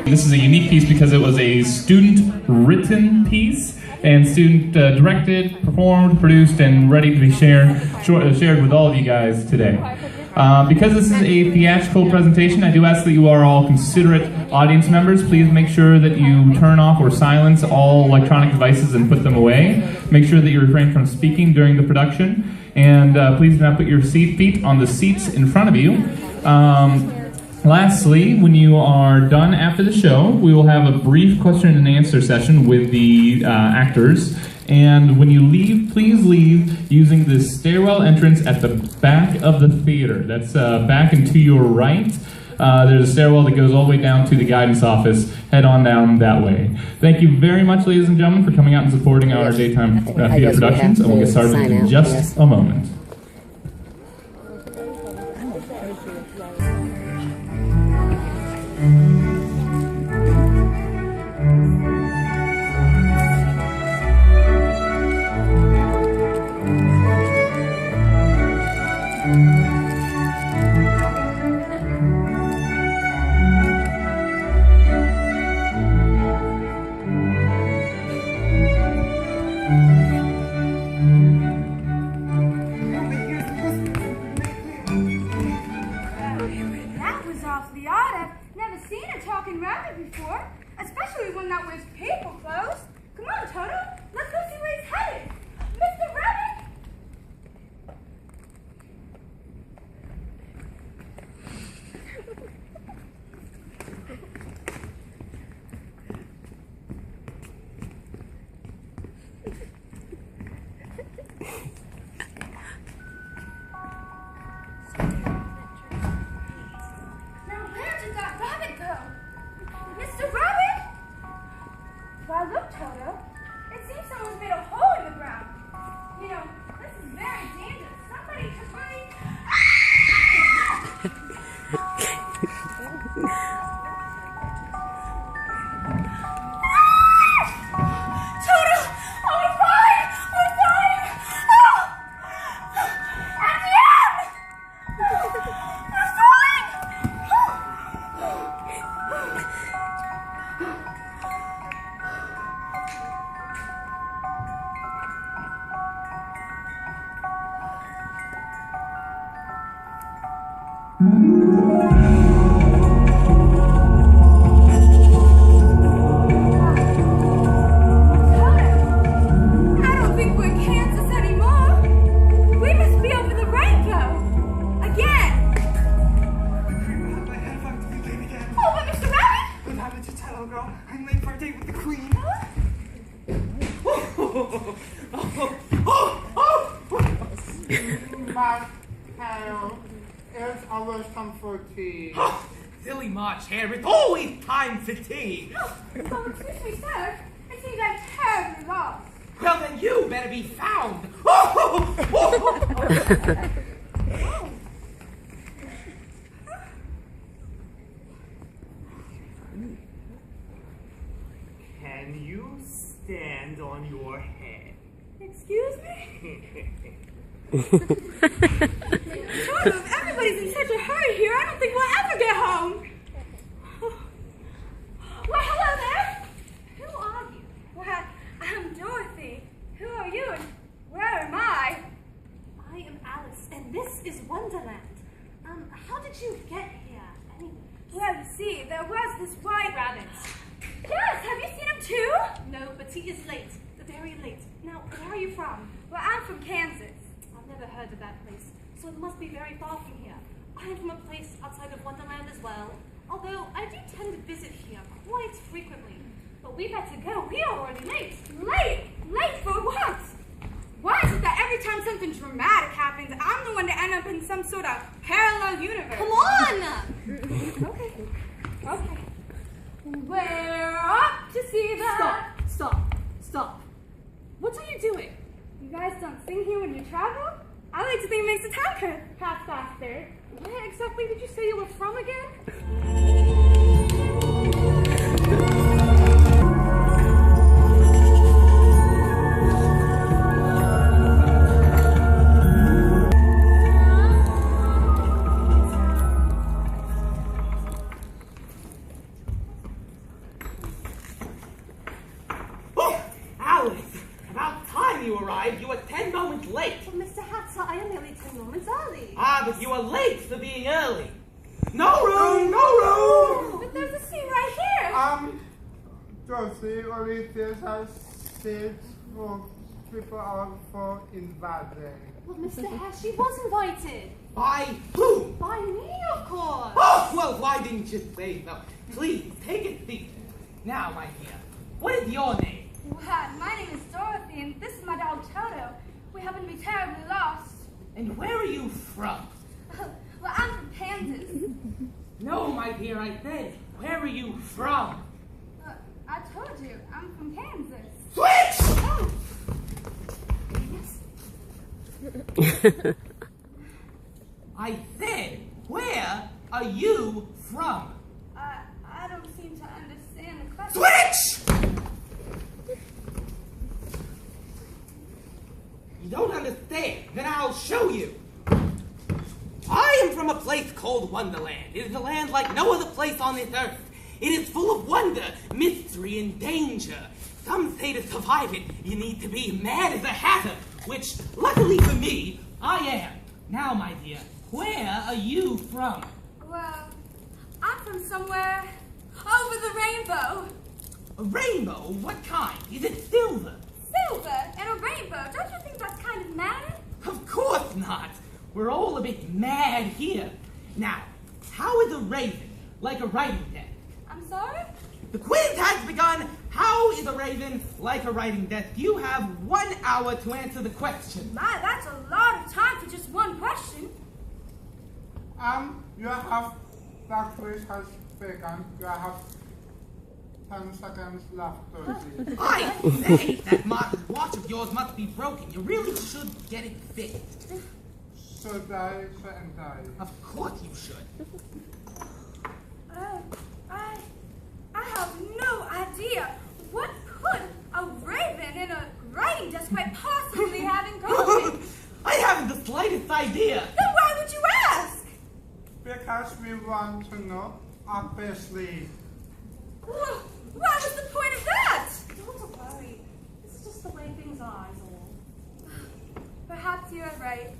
This is a unique piece because it was a student-written piece and student-directed, performed, produced, and ready to be shared with all of you guys today. Because this is a theatrical presentation, I do ask that you are all considerate audience members. Please make sure that you turn off or silence all electronic devices and put them away. Make sure that you refrain from speaking during the production. And please do not put your feet on the seats in front of you. Lastly, when you are done after the show, we will have a brief question and answer session with the actors. And when you leave, please leave using the stairwell entrance at the back of the theater. That's back and to your right. There's a stairwell that goes all the way down to the guidance office. Head on down that way. Thank you very much, ladies and gentlemen, for coming out and supporting our daytime theater productions. And we'll get started in just a moment. Silly March Hare, it's always time for tea. Oh, excuse me, sir. It seems I'm terribly lost. Well, then you better be found. Can you stand on your head? Excuse me? If everybody's in such a hurry here, I don't think we'll ever get home. Well, hello there. Who are you? Well, I'm Dorothy. Who are you and where am I? I am Alice, and this is Wonderland. How did you get here, anyway? Well, you see, there was this white rabbit. Yes, have you seen him too? No, but he is late, very late. Now, where are you from? Well, I'm from Kansas. I've never heard of that place, so it must be very far from here. I'm from a place outside of Wonderland as well, although I do tend to visit here quite frequently. But we've had to go. We are already late. Late? Late for what? Why is it that every time something dramatic happens, I'm the one to end up in some sort of parallel universe? Come on! Okay. Okay. We're up to see that. Stop. What are you doing? You guys don't sing here when you travel? I like to think it makes the time pass faster. Where exactly did you say you were from again? moments late. But Mr. Hatter, I am nearly 10 moments early. Ah, but you are late for being early. No room, no room! But there's a seat right here. Dorothy, only this has seats for people out for inviting. Well, Mr. Hare, she was invited. By who? By me, of course. Oh, well, why didn't you say so? Please, take a seat. Now, my dear, what is your name? Well, my name is Dorothy, and this is my dog Toto. We happen to be terribly lost. And where are you from? Well, I'm from Kansas. No, my dear, I said, where are you from? I told you, I'm from Kansas. Switch! Oh. Yes. I said, where are you from? I don't seem to understand the question. Switch! You don't understand? Then I'll show you. I am from a place called Wonderland. It is a land like no other place on this earth. It is full of wonder, mystery, and danger. Some say to survive it, you need to be mad as a hatter, which, luckily for me, I am. Now, my dear, where are you from? Well, I'm from somewhere over the rainbow. A rainbow? What kind? Is it silver? Silver and a rainbow. Don't you think that's kind of mad? Of course not. We're all a bit mad here. Now, how is a raven like a writing desk? I'm sorry? The quiz has begun. How is a raven like a writing desk? You have 1 hour to answer the question. My, that's a lot of time for just one question. You have, that quiz has begun. You have 10 seconds left, Dorothy. I say that watch of yours must be broken. You really should get it fixed. Should I? Shouldn't I? Of course you should. I have no idea. What could a raven and a writing desk quite possibly have in common? I haven't the slightest idea. Then why would you ask? Because we want to know, obviously. What was the point of that? Don't worry. It's just the way things are, is all. Perhaps you're right.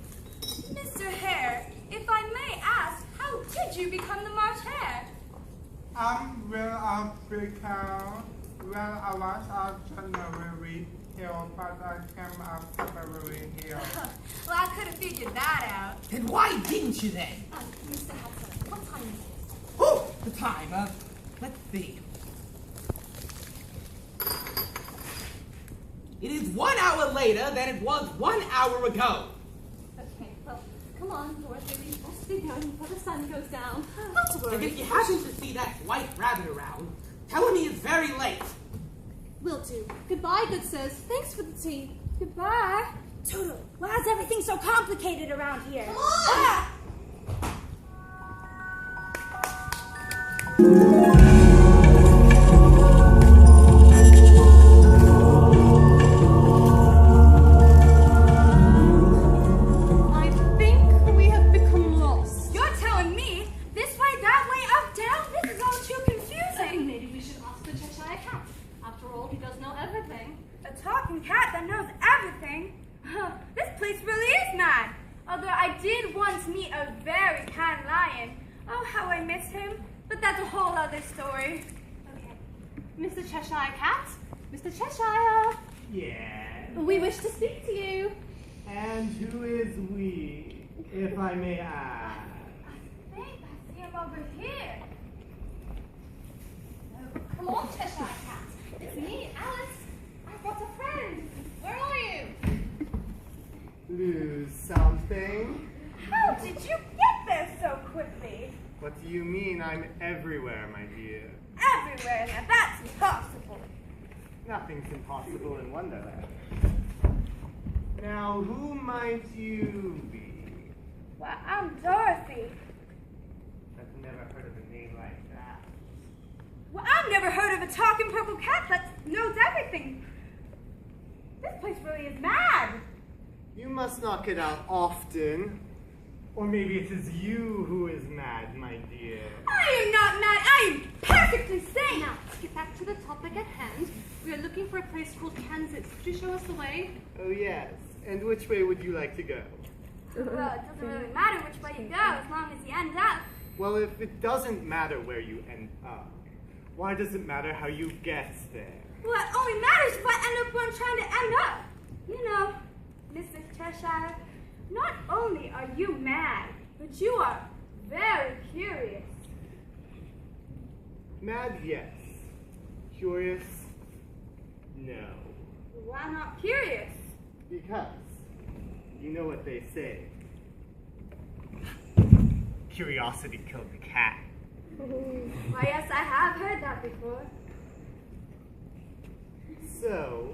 Mr. Hare, if I may ask, how did you become the March Hare? I was at January here, but I came up February here. Well, I could have figured that out. Then why didn't you then? Mr. Hatter, what time is it? Oh, the time. Let's see. It is 1 hour later than it was 1 hour ago. Okay, well, come on, Dorothy. We must be going before the sun goes down. Not to And worry. if you happen to see that white rabbit around, tell him he is very late. Will do. Goodbye, good sirs. Thanks for the tea. Goodbye. Toto, why is everything so complicated around here? Come on! I think we have become lost. You're telling me this way, that way, up, down? This is all too confusing. Maybe we should ask the Cheshire Cat. After all, he does know everything. A talking cat that knows everything? This place really is mad. Although I did once meet a very kind lion. Oh, how I miss him. But that's a whole other story. Okay. Mr. Cheshire Cat? Mr. Cheshire! Yeah. We wish to speak to you. And who is we, if I may ask? I think I see him over here. Oh, come on, Cheshire Cat. It's me, Alice. I've got a friend. Where are you? Lose something? How did you get there so quickly? What do you mean I'm everywhere, my dear? Everywhere now, that's impossible. Nothing's impossible in Wonderland. Now, who might you be? Well, I'm Dorothy. I've never heard of a name like that. Well, I've never heard of a talking purple cat that knows everything. This place really is mad. You must not get out often. Or maybe it is you who is mad, my dear. I am not mad. I am perfectly sane. Now, to get back to the topic at hand, we are looking for a place called Kansas. Could you show us the way? Oh yes, And which way would you like to go? Well, it doesn't really matter which way you go as long as you end up. Well, if it doesn't matter where you end up, why does it matter how you get there? Well, it only matters if I end up where I'm trying to end up. You know, Mr. Cheshire, not only are you mad, but you are very curious. Mad, yes. Curious, no. Why not curious? Because you know what they say. Curiosity killed the cat. Why, yes, I have heard that before. So,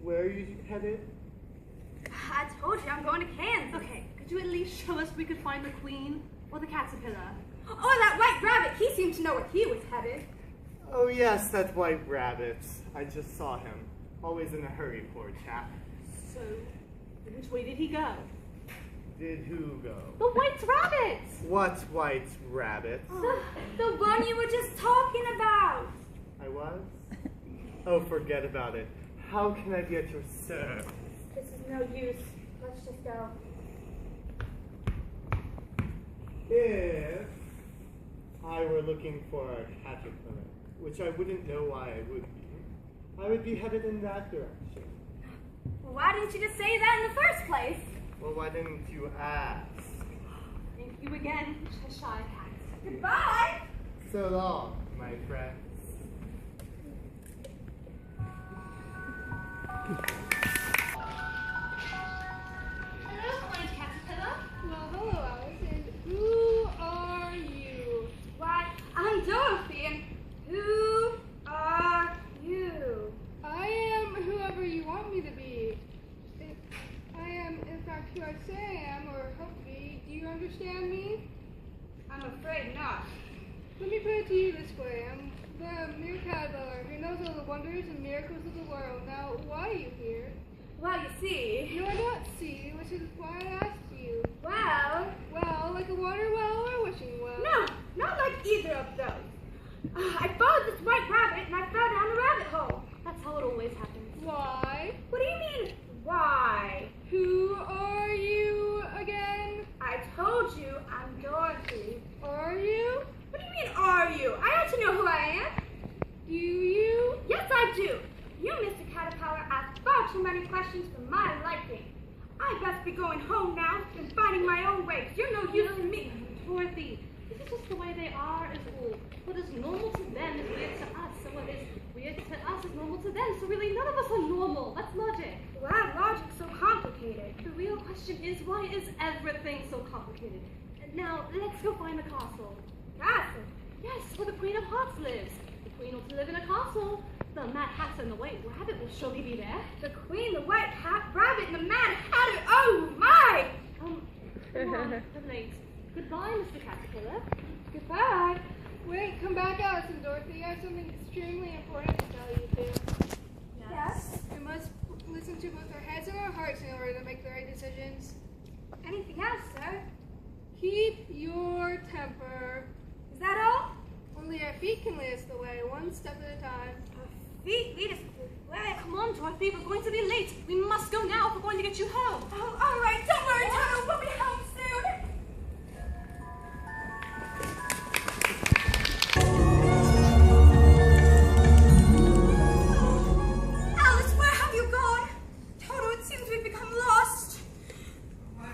where are you headed? I told you I'm going to Kansas. Okay, could you at least show us where we could find the queen or the caterpillar? Oh, that white rabbit, he seemed to know where he was headed. Oh yes, that white rabbit. I just saw him. Always in a hurry, poor chap. So, which way did he go? Did who go? The white rabbit! What white rabbit? The one you were just talking about. I was? Oh, forget about it. How can I be at your service? This is no use. Let's just go. If I were looking for a caterpillar, which I wouldn't know why I would be headed in that direction. Well, why didn't you just say that in the first place? Well, why didn't you ask? Thank you again, Cheshire Cat. Goodbye. So long, my friends. Hello, white caterpillar. Well, hello, Alice, and who are you? Why, I'm Dorothy, and who are you? I am whoever you want me to be. I am, in fact, who I say I am, or hope to be. Do you understand me? I'm afraid not. Let me put it to you this way. I'm the mere caterpillar who knows all the wonders and miracles of the world. Now, why are you here? Well, you see, No, I don't see, which is why I asked you. well, Like a water well or a wishing well? no, not like either of those. I followed this white rabbit, and I fell down a rabbit hole. That's how it always happens. Why? What do you mean, why? Who are you again? I told you I'm Dorothy. Are you? What do you mean, are you? I ought to know who I am. Do you? Yes, I do. You, Mr. Caterpillar, ask far too many questions for my liking. I best be going home now and finding my own way. You're no use to me. Dorothy, this is just the way they are as all. What is normal to them is weird to us, and what is weird to us is normal to them. So really, none of us are normal. That's logic. Why is logic so complicated? The real question is, why is everything so complicated? And now, let's go find the castle. Castle? Yes, where the Queen of Hearts lives. The Queen ought to live in a castle. The Mad Hatter and the White Rabbit will surely be there. The Queen, the White Rabbit, and the Mad Hatter. Oh my! Come on, we're late. Goodbye, Mr. Caterpillar. Goodbye. Wait, come back, Alice and Dorothy. I have something extremely important to tell you two. Yes. We must listen to both our heads and our hearts in order to make the right decisions. Anything else, sir? Keep your temper. Is that all? Only our feet can lead us the way, one step at a time. Feet lead us away. Come on, Dorothy, we're going to be late. We must go now if we're going to get you home. Oh, all right. Don't worry, Toto. We'll be home soon. Alice, where have you gone? Toto, it seems we've become lost. My,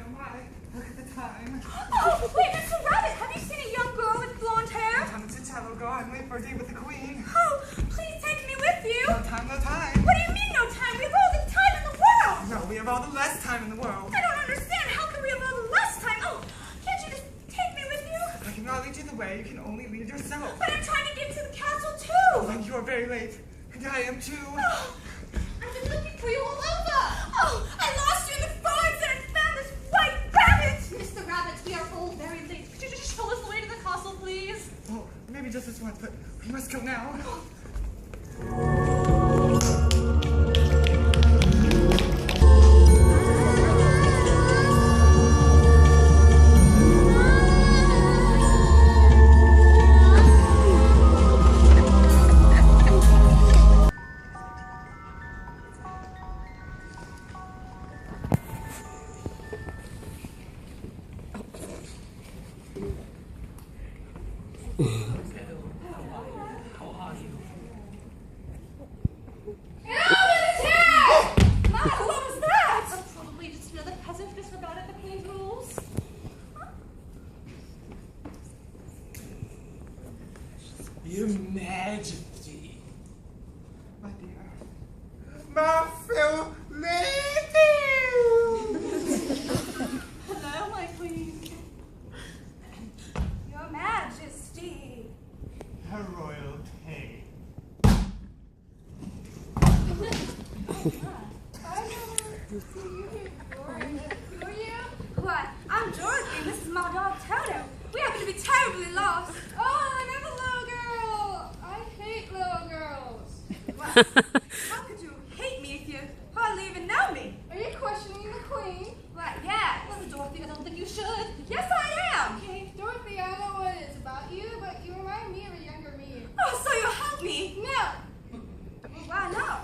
look at the time. Oh, wait, Mr. Rabbit, have you seen a young girl with blonde hair? Time to travel, go and wait for a date with the queen. Oh, please take me with you. No time, no time. What do you mean, no time? We have all the time in the world. No, we have all the less time in the world. I don't understand. How can we have all the less time? Oh, can't you just take me with you? I cannot lead you the way, you can only lead yourself. But I'm trying to get to the castle, too. Then you are very late, and I am too. Oh, I've been looking for you all over. oh, I lost you in the forest and I found this white rabbit. Mr. Rabbit, we are all very late. Could you just show us the way to the castle, please? Oh, maybe just this once, but we must go now. Your Majesty. My dear. My fair lady. Hello, my queen. Your Majesty. Her royalty. Who are you? Why, I'm Dorothy, and this is my dog Toto. We happen to be terribly lost. Oh, another little girl! I hate little girls. What? How could you hate me if you hardly even know me? Are you questioning the queen? What, yeah. Well, Dorothy, I don't think you should. Yes, I am. Okay, Dorothy, I don't know what it is about you, but you remind me of a younger me. Oh, so you'll help me? No! Why no?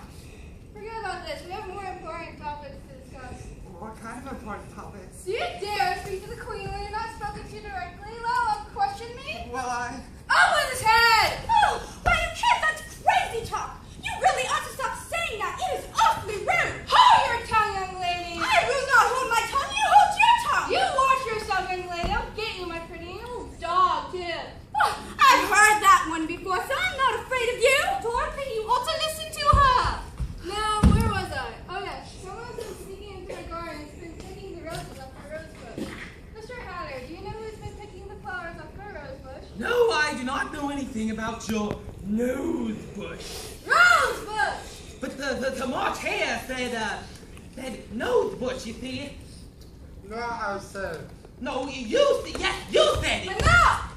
Forget about this. We have more important topics to discuss. What kind of important topics? Do you dare speak to the queen when you're not spoken to directly? Well, question me? Well, Up with his head! Oh, why you can't? That's crazy talk. You really ought to stop saying that. It is awfully rude. Hold your tongue, young lady! I will not hold my tongue. You hold your tongue. You watch yourself, young lady. I'll get you, my pretty little dog, too. Oh, I've heard that one before, so I'm not afraid of you. Dorothy, you ought to listen to her. Now, where was I? Oh, yes. Someone's been sneaking into my garden and has been picking the roses off my rose bush. Mr. Hatter, do you know who's been picking the flowers off my rose bush? No, I do not know anything about your nose bush. Rose bush! But the March Hare said nose bush, you see. no, I said. No, you said it. Enough!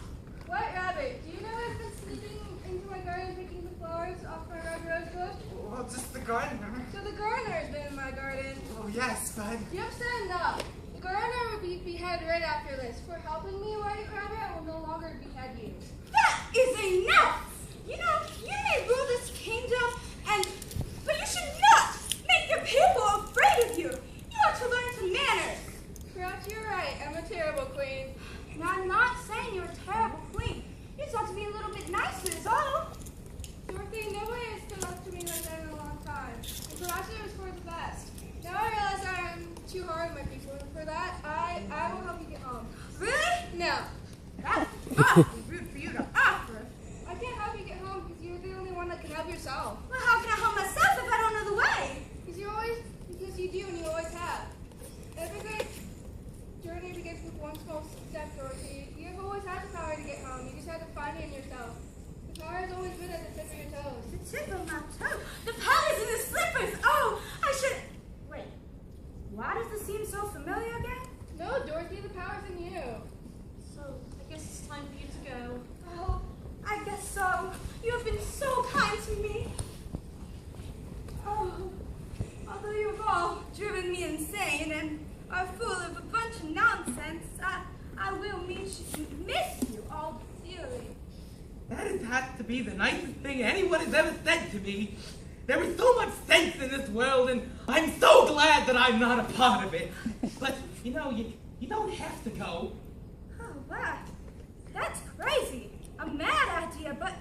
White Rabbit, do you know who's been sneaking into my garden picking the flowers off my red rose bush? Well, just the gardener. So the gardener's been in my garden. Oh, yes, but. You have said enough. The gardener will be beheaded right after this. For helping me, White Rabbit, I will no longer behead you. That is enough. You know, you may rule this kingdom, but you should not make your people afraid of you. You ought to learn some manners. Perhaps you're right. I'm a terrible queen. And I'm not saying you're a terrible queen. You just ought to be a little bit nicer is all. Dorothy, nobody has stood up to me like that in a long time. And perhaps it was for the best. Now I realize I'm too hard on my people. And for that, I will help you get home. Really? No. That's awfully rude for you to offer. I can't help you get home because you're the only one that can help yourself. Well, how can I help myself if I don't know the way? Because you do and you always have. Every great journey begins with one small step, Dorothy. You have always had the power to get home. You just had to find it in yourself. The power has always been at the tip of your toes. The tip of my toe. The powder's in the slippers. Oh, I should. Wait. Why does this seem so familiar again? No, Dorothy, the power's in you. So, I guess it's time for you to go. Oh, I guess so. You have been so kind to me. Oh, although you've all driven me insane and are full of a bunch of nonsense, I will miss you all dearly. That has to be the nicest thing anyone has ever said to me. There is so much sense in this world, and I'm so glad that I'm not a part of it. But, you know, you don't have to go. Oh, wow. That's crazy. A mad idea, but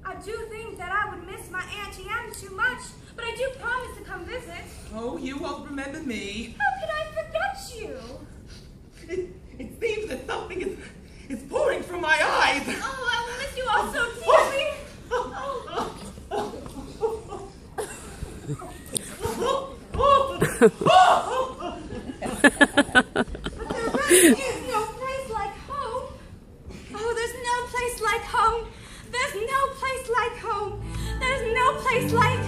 I do think that I would miss my Auntie Anne too much. But I do promise to come visit. Oh, you won't remember me. How could I forget you? It seems that something is pouring from my eyes. Oh, I will miss you all so dearly. But there really is no place like home. Oh, there's no place like home. There's no place like home. There's no place like...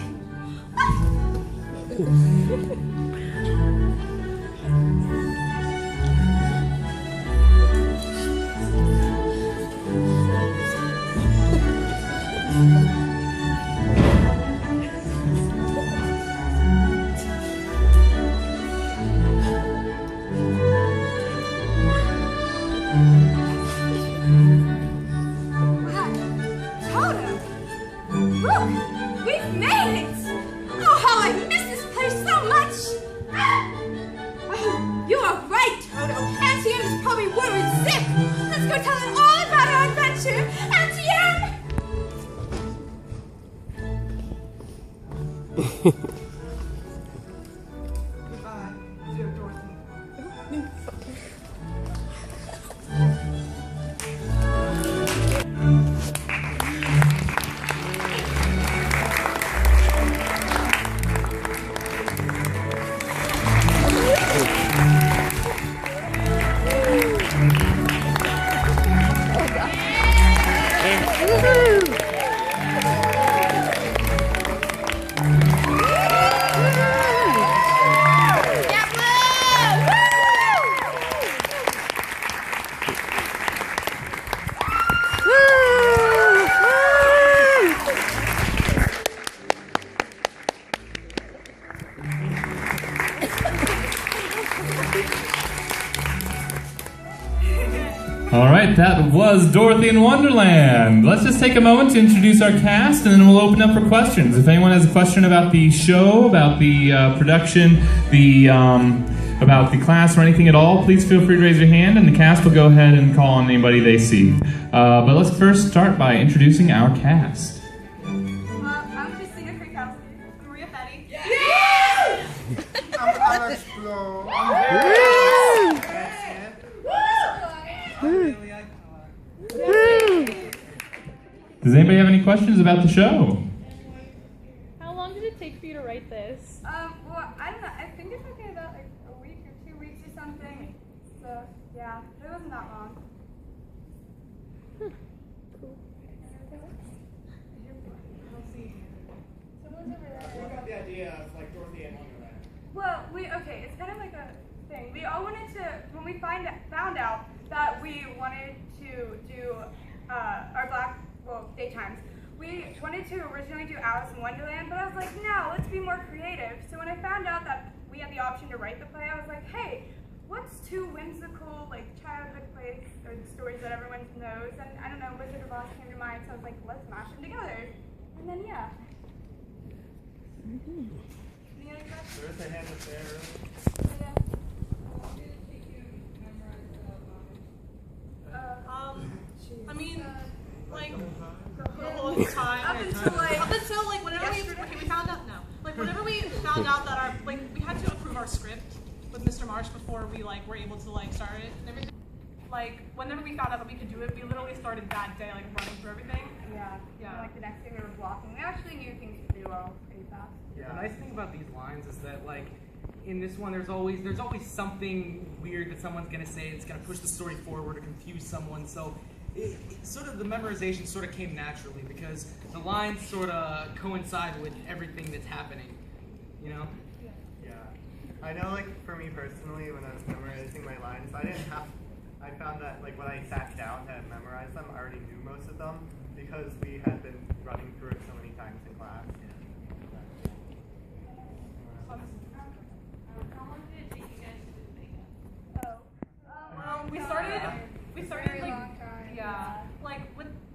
Goodbye, dear Dorothy. All right, that was Dorothy in Wonderland. Let's just take a moment to introduce our cast, and then we'll open up for questions. If anyone has a question about the show, about the production, about the class, or anything at all, please feel free to raise your hand, and the cast will go ahead and call on anybody they see. But let's first start by introducing our cast. I'm Christina Krakowski. Maria Betty. I'm Alex Blow. Does anybody have any questions about the show? How long did it take for you to write this? Well, I don't know. I think it took me about like a week or 2 weeks or something. So, yeah, it wasn't that long. Cool. Someone's over there. What about the idea of like Dorothy and Wonderland? Well, okay, it's kind of like a thing. We all wanted to, when we found out that we wanted to do our daytimes, we wanted to originally do Alice in Wonderland, but I was like, no, let's be more creative. So when I found out that we had the option to write the play, I was like, hey, what's two whimsical, like, childhood plays or stories that everyone knows? And I don't know, Wizard of Oz came to mind, so I was like, let's mash them together. And then, yeah. Any other questions? There's a hand up there. I mean, like, the whole time. Up until like whenever we found out, whenever we found out that we had to approve our script with Mr. Marsh before we like were able to like start it and everything. Like, whenever we found out that we could do it, we literally started that day like running through everything. Yeah. Yeah. And, like the next day we were blocking. We actually knew things to do all pretty fast. Yeah. The nice thing about these lines is that, like, in this one, there's always something weird that someone's gonna say that's gonna push the story forward or confuse someone. So, sort of the memorization sort of came naturally because the lines sort of coincide with everything that's happening. You know? Yeah. I know, like, for me personally, when I was memorizing my lines, I found that, like, when I sat down to memorize them, I already knew most of them because we had been running through it so many times in class. How long did it take you guys to do the makeup? We started like, yeah, like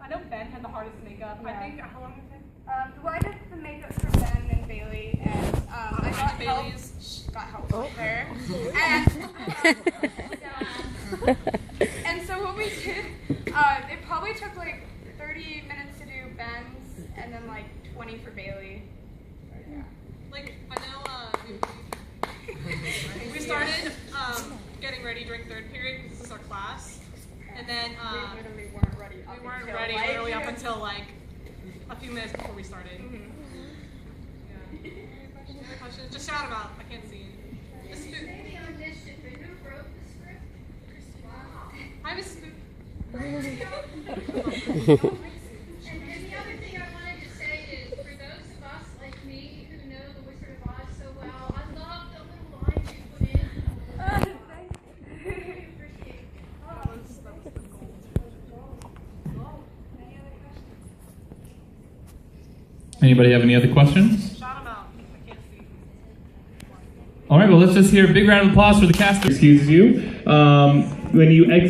I know Ben had the hardest makeup. Yeah. I think, how long did it take? Well, I did the makeup for Ben and Bailey, and I got help with her. And so what we did, it probably took like 30 minutes to do Ben's, and then like 20 for Bailey. Yeah. Like, I know we started getting ready during third period because this is our class. And then we literally weren't ready. we weren't ready literally up until like a few minutes before we started. Mm-hmm. Yeah. Any other questions? Just shout them out. I can't see you. Maybe on this ship, but who wrote the script? I was spooked. And the other thing I wanted to say is, for those of us like me who know the Wizard of Oz so well, I love the little lines you put in. I really appreciate it. That was the goal. Any other questions? Anybody have any other questions? Shout them out. I can't see. All right, well, let's just hear a big round of applause for the cast. Excuse you. When you exit